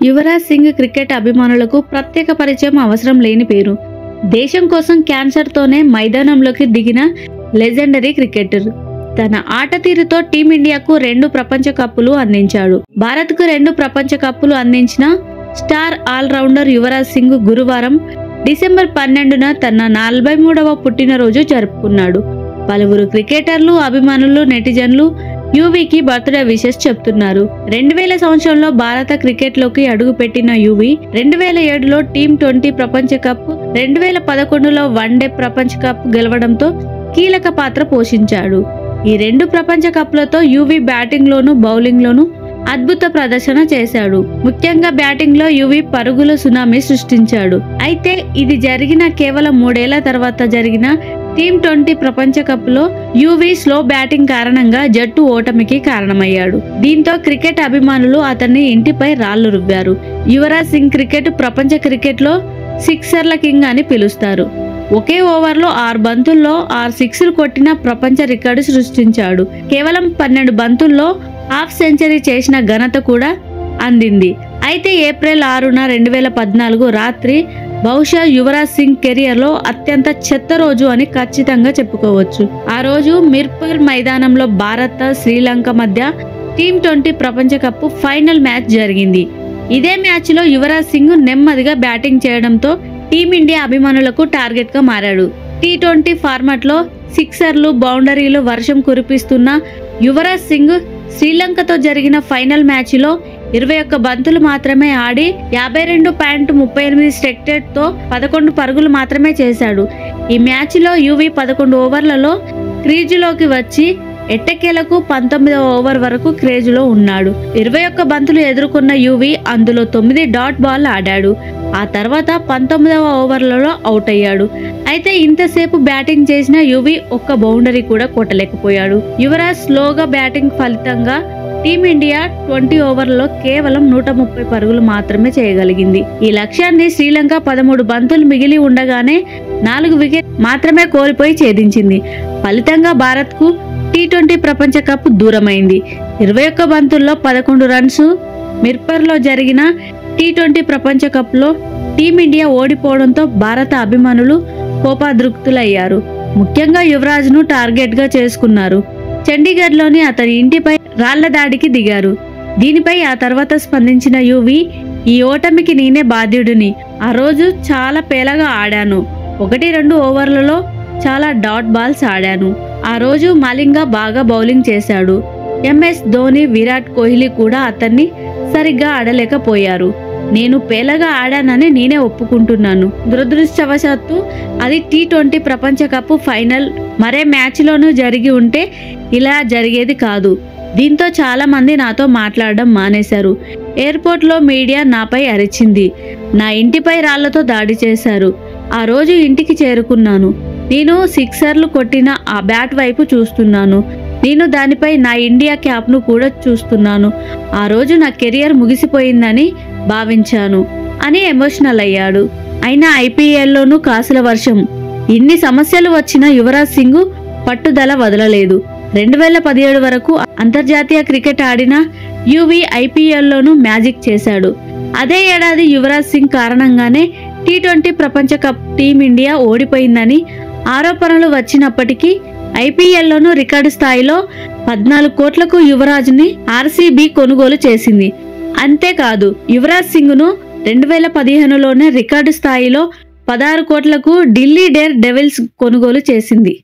Yuvraj Singh cricket అభిమానులకు ప్రత్యేక పరిచయం అవసరం లేని పేరు. దేశం కోసం క్యాన్సర్తోనే మైదానంలోకి దిగిన లెజెండరీ క్రికెటర్. తన ఆట తీరుతో టీమిండియాకు 2 ప్రపంచ కప్పులు అందించాడు. భారత్కు 2 ప్రపంచ కప్పులు అందించిన స్టార్ ఆల్రౌండర్ యువరాజ్ సింగ్ గురువారం డిసెంబర్ 12న తన 43వ పుట్టినరోజు జరుపుకున్నాడు. పలువురు క్రికెటర్లు, అభిమానులు, నెటిజన్లు యువీకి బర్త్డే విషెస్ చెప్తున్నారు. 2000 సంవత్సరంలో భారత క్రికెట్లోకి అడుగుపెట్టిన యువీ 2007లో టీ20 ప్రపంచ కప్, 2011లో వన్డే ప్రపంచ కప్ గెలవడంతో కీలక పాత్ర పోషించాడు. ఈ 2 ప్రపంచ కప్లతో యువీ బ్యాటింగ్లోనూ బౌలింగ్లోనూ అద్భుత ప్రదర్శన చేశాడు. ముఖ్యంగా బ్యాటింగ్లో యువీ పరుగుల సునామీ సృష్టించాడు. అయితే ఇది జరిగిన కేవలం 3 ఏళ్ల తర్వాత జరిగిన టీ20 ప్రపంచ కప్లో యువీ స్లో బ్యాటింగ్ కారణంగా జట్టు ఓటమికి కారణమయ్యాడు. దీంతో క్రికెట్ అభిమానులు అతన్ని ఇంటిపై రాళ్లు రువ్వారు. యువరాజ్ సింగ్ ప్రపంచ క్రికెట్లో సిక్సర్ల కింగ్ అని పిలుస్తారు. ఒకే ఓవర్లో 6 బంతుల్లో 6 సిక్స్లు కొట్టిన ప్రపంచ రికార్డు సృష్టించాడు. కేవలం 12 బంతుల్లో హాఫ్ సెంచరీ చేసిన ఘనత కూడా అందింది. అయితే ఏప్రిల్ 6న 2014 రాత్రి బహుశా యువరాజ్ సింగ్ కెరియర్లో అత్యంత చెత్త రోజు అని ఖచ్చితంగా చెప్పుకోవచ్చు. ఆ రోజు మిర్పూర్ మైదానంలో భారత, శ్రీలంక మధ్య టీ20 ప్రపంచ కప్ ఫైనల్ మ్యాచ్ జరిగింది. ఇదే మ్యాచ్లో యువరాజ్ సింగ్ నెమ్మదిగా బ్యాటింగ్ చేయడంతో టీమిండియా అభిమానులకు టార్గెట్ గా మారాడు. టీ20 ఫార్మాట్లో సిక్సర్లు, బౌండరీలు వర్షం కురిపిస్తున్న యువరాజ్ సింగ్ శ్రీలంకతో జరిగిన ఫైనల్ మ్యాచ్లో 21 బంతులు మాత్రమే ఆడి 52.38 స్ట్రైక్ రేట్తో 11 పరుగులు మాత్రమే చేశాడు. ఈ మ్యాచ్లో యువీ 11 ఓవర్లలో క్రీజులోకి వచ్చి ఎట్టకేలకు 19వ ఓవర్ వరకు క్రేజులో ఉన్నాడు. 21 బంతులు ఎదుర్కొన్న యువీ అందులో 9 డాట్ బాల్ ఆడాడు. ఆ తర్వాత 19వ ఓవర్లలో అవుట్ అయ్యాడు. అయితే ఇంతసేపు బ్యాటింగ్ చేసిన యువీ ఒక్క బౌండరీ కూడా కొట్టలేకపోయాడు. యువరాజ్ స్లోగా బ్యాటింగ్ ఫలితంగా టీమిండియా 20 ఓవర్లలో కేవలం 130 పరుగులు మాత్రమే చేయగలిగింది. ఈ లక్ష్యాన్ని శ్రీలంక 13 బంతులు మిగిలి ఉండగానే 4 వికెట్ మాత్రమే కోల్పోయి ఛేదించింది. ఫలితంగా భారత్కు టీ20 ప్రపంచ కప్ దూరమైంది. 21 బంతుల్లో 11 రన్స్. మిర్పర్లో జరిగిన టీ20 ప్రపంచ కప్లో టీమిండియా ఓడిపోవడంతో భారత అభిమానులు కోపాద్రిక్తులయ్యారు. ముఖ్యంగా యువరాజ్ను టార్గెట్గా చేసుకున్నారు. చండీగఢ్లోని అతని ఇంటిపై రాళ్ల దాడికి దిగారు. దీనిపై ఆ తర్వాత స్పందించిన యువీ, ఈ ఓటమికి నేనే బాధ్యుడిని. ఆ రోజు చాలా పేలగా ఆడాను. 1-2 ఓవర్లలో చాలా డాట్ బాల్స్ ఆడాను. ఆ రోజు మలింగ బాగా బౌలింగ్ చేశాడు. ఎంఎస్ ధోని, విరాట్ కోహ్లీ కూడా అతన్ని సరిగ్గా ఆడలేకపోయారు. నేను పేలగా ఆడానని నేనే ఒప్పుకుంటున్నాను. దురదృష్టవశాత్తు అది టీ20 ప్రపంచ కప్ ఫైనల్. మరే మ్యాచ్లోనూ జరిగి ఉంటే ఇలా జరిగేది కాదు. దీంతో చాలా మంది నాతో మాట్లాడడం మానేశారు. ఎయిర్పోర్ట్లో మీడియా నాపై అరిచింది. నా ఇంటిపై రాళ్లతో దాడి చేశారు. ఆ రోజు ఇంటికి చేరుకున్నాను. నేను సిక్సర్లు కొట్టిన ఆ బ్యాట్ వైపు చూస్తున్నాను. నేను దానిపై నా ఇండియా క్యాప్ను కూడా చూస్తున్నాను. ఆ రోజు నా కెరియర్ ముగిసిపోయిందని భావించాను అని ఎమోషనల్ అయ్యాడు. అయినా ఐపీఎల్లోనూ కాసుల వర్షం. ఇన్ని సమస్యలు వచ్చినా యువరాజ్ సింగ్ పట్టుదల వదలలేదు. 2017 వరకు అంతర్జాతీయ క్రికెట్ ఆడిన యువీ ఐపీఎల్లోనూ మ్యాజిక్ చేశాడు. అదే ఏడాది యువరాజ్ సింగ్ కారణంగానే టీ20 ప్రపంచ కప్ టీమిండియా ఓడిపోయిందని ఆరోపణలు వచ్చినప్పటికీ ఐపీఎల్లోనూ రికార్డు స్థాయిలో 14 కోట్లకు యువరాజ్ని ఆర్సీబీ కొనుగోలు చేసింది. అంతేకాదు యువరాజ్ సింగ్ను 2015లోనే రికార్డు స్థాయిలో 16 కోట్లకు ఢిల్లీ డేర్ డెవిల్స్ కొనుగోలు చేసింది.